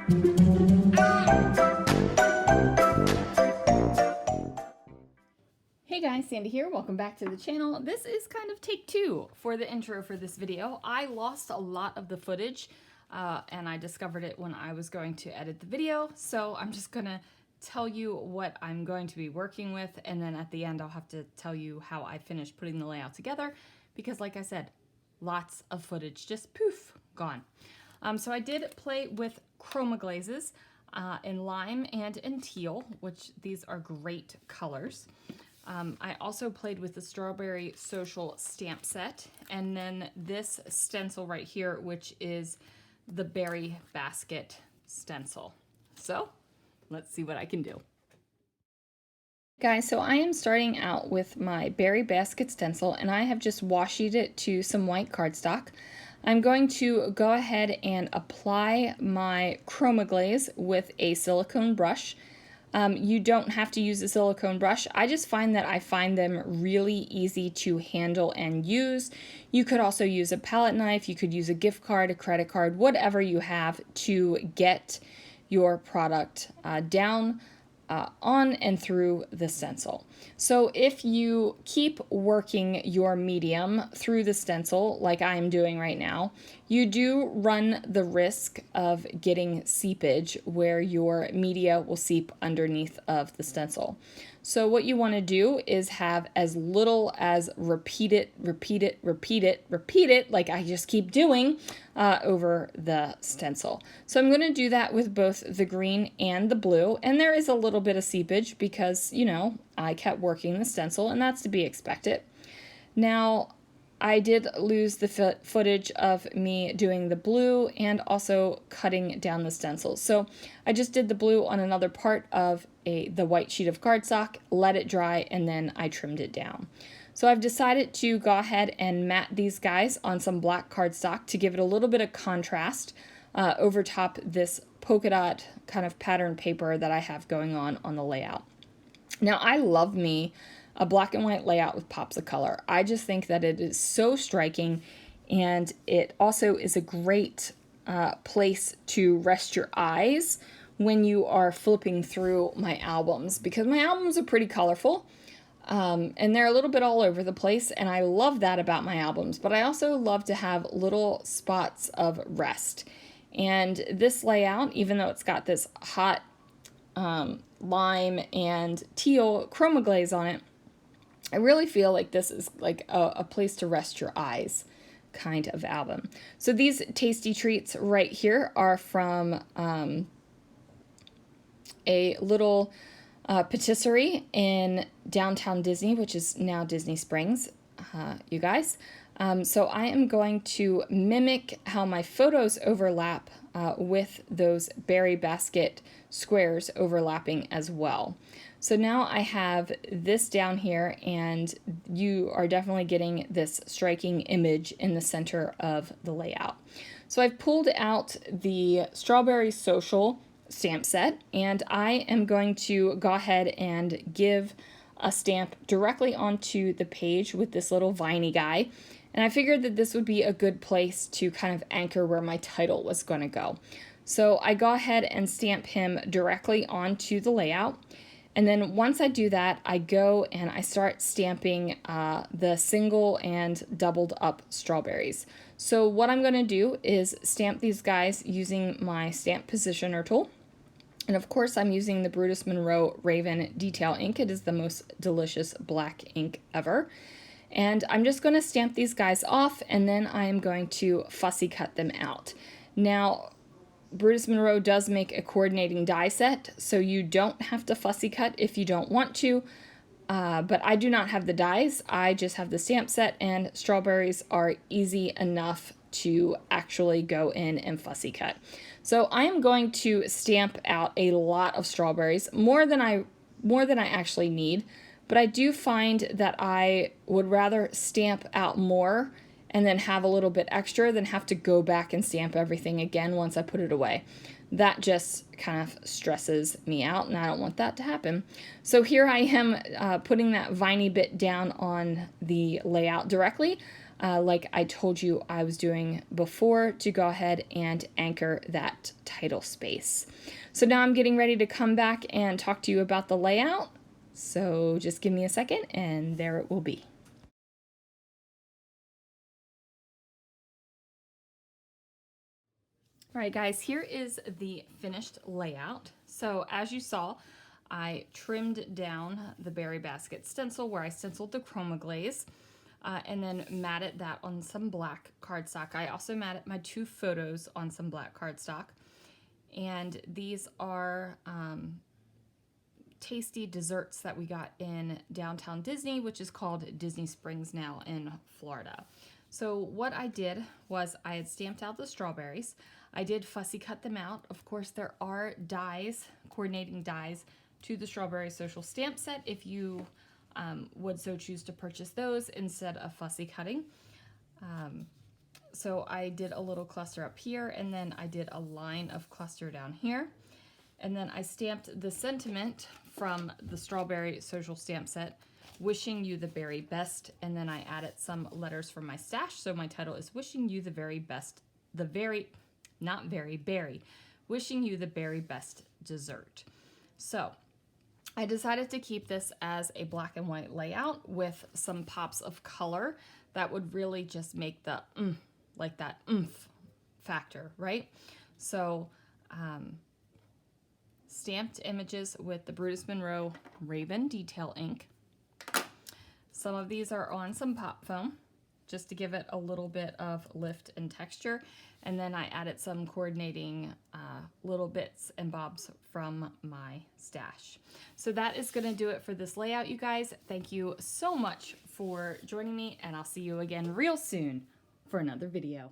Hey guys, Sandy here. Welcome back to the channel. This is kind of take two for the intro for this video. I lost a lot of the footage and I discovered it when I was going to edit the video. So I'm just gonna tell you what I'm going to be working with, and then at the end I'll have to tell you how I finished putting the layout together because like I said, lots of footage just poof, gone. So I did play with Chroma Glazes in lime and in teal, which these are great colors. I also played with the Strawberry Social stamp set, and then this stencil right here, which is the Berry Basket stencil. So let's see what I can do. Guys, so I am starting out with my Berry Basket stencil, and I have just washi it to some white cardstock. I'm going to go ahead and apply my Chroma Glaze with a silicone brush. You don't have to use a silicone brush. I just find that I find them really easy to handle and use. You could also use a palette knife, you could use a gift card, a credit card, whatever you have to get your product down on and through the stencil. So if you keep working your medium through the stencil like I'm doing right now, you do run the risk of getting seepage where your media will seep underneath of the stencil. So what you want to do is have as little as repeat it, like I just keep doing over the stencil. So I'm going to do that with both the green and the blue, and there is a little bit of seepage because, you know, I kept working the stencil, and that's to be expected. Now, I did lose the footage of me doing the blue and also cutting down the stencil. So I just did the blue on another part of the white sheet of cardstock, let it dry, and then I trimmed it down. So I've decided to go ahead and matte these guys on some black cardstock to give it a little bit of contrast over top this polka dot kind of pattern paper that I have going on the layout. Now I love me a black and white layout with pops of color. I just think that it is so striking, and it also is a great place to rest your eyes when you are flipping through my albums, because my albums are pretty colorful and they're a little bit all over the place, and I love that about my albums, but I also love to have little spots of rest. And this layout, even though it's got this hot lime and teal Chroma Glaze on it, I really feel like this is like a place to rest your eyes kind of album. So these tasty treats right here are from a little patisserie in downtown Disney, which is now Disney Springs, you guys. So I am going to mimic how my photos overlap with those Berry Basket squares overlapping as well. So now I have this down here, and you are definitely getting this striking image in the center of the layout. So I've pulled out the Strawberry Social stamp set, and I am going to go ahead and give a stamp directly onto the page with this little viney guy. And I figured that this would be a good place to kind of anchor where my title was going to go. So I go ahead and stamp him directly onto the layout. And then once I do that, I go and I start stamping the single and doubled up strawberries. So what I'm going to do is stamp these guys using my stamp positioner tool. And of course I'm using the Brutus Monroe Raven Detail ink. It is the most delicious black ink ever. And I'm just going to stamp these guys off, and then I'm going to fussy cut them out. Now, Brutus Monroe does make a coordinating die set, so you don't have to fussy cut if you don't want to, but I do not have the dies. I just have the stamp set, and strawberries are easy enough to actually go in and fussy cut. So I am going to stamp out a lot of strawberries, more than I actually need, but I do find that I would rather stamp out more and then have a little bit extra than have to go back and stamp everything again once I put it away. That just kind of stresses me out, and I don't want that to happen. So here I am putting that viney bit down on the layout directly. like I told you I was doing before, to go ahead and anchor that title space. So now I'm getting ready to come back and talk to you about the layout. So just give me a second and there it will be. All right, guys, here is the finished layout. So as you saw, I trimmed down the berry basket stencil where I stenciled the Chroma Glaze, and then matted that on some black cardstock. I also matted my 2 photos on some black cardstock. And these are tasty desserts that we got in downtown Disney, which is called Disney Springs now in Florida. So what I did was I had stamped out the strawberries. I did fussy cut them out. Of course, there are dies, coordinating dies to the strawberry social stamp set if you would so choose to purchase those instead of fussy cutting. So I did a little cluster up here, and then I did a line of cluster down here. And then I stamped the sentiment from the strawberry social stamp set, wishing you the very best, and then I added some letters from my stash. So my title is wishing you the very best, wishing you the very best dessert. So I decided to keep this as a black and white layout with some pops of color that would really just make the like that oomph factor, right? So stamped images with the Brutus Monroe Raven detail ink. Some of these are on some pop foam just to give it a little bit of lift and texture. And then I added some coordinating little bits and bobs from my stash. So that is going to do it for this layout, you guys. Thank you so much for joining me, and I'll see you again real soon for another video.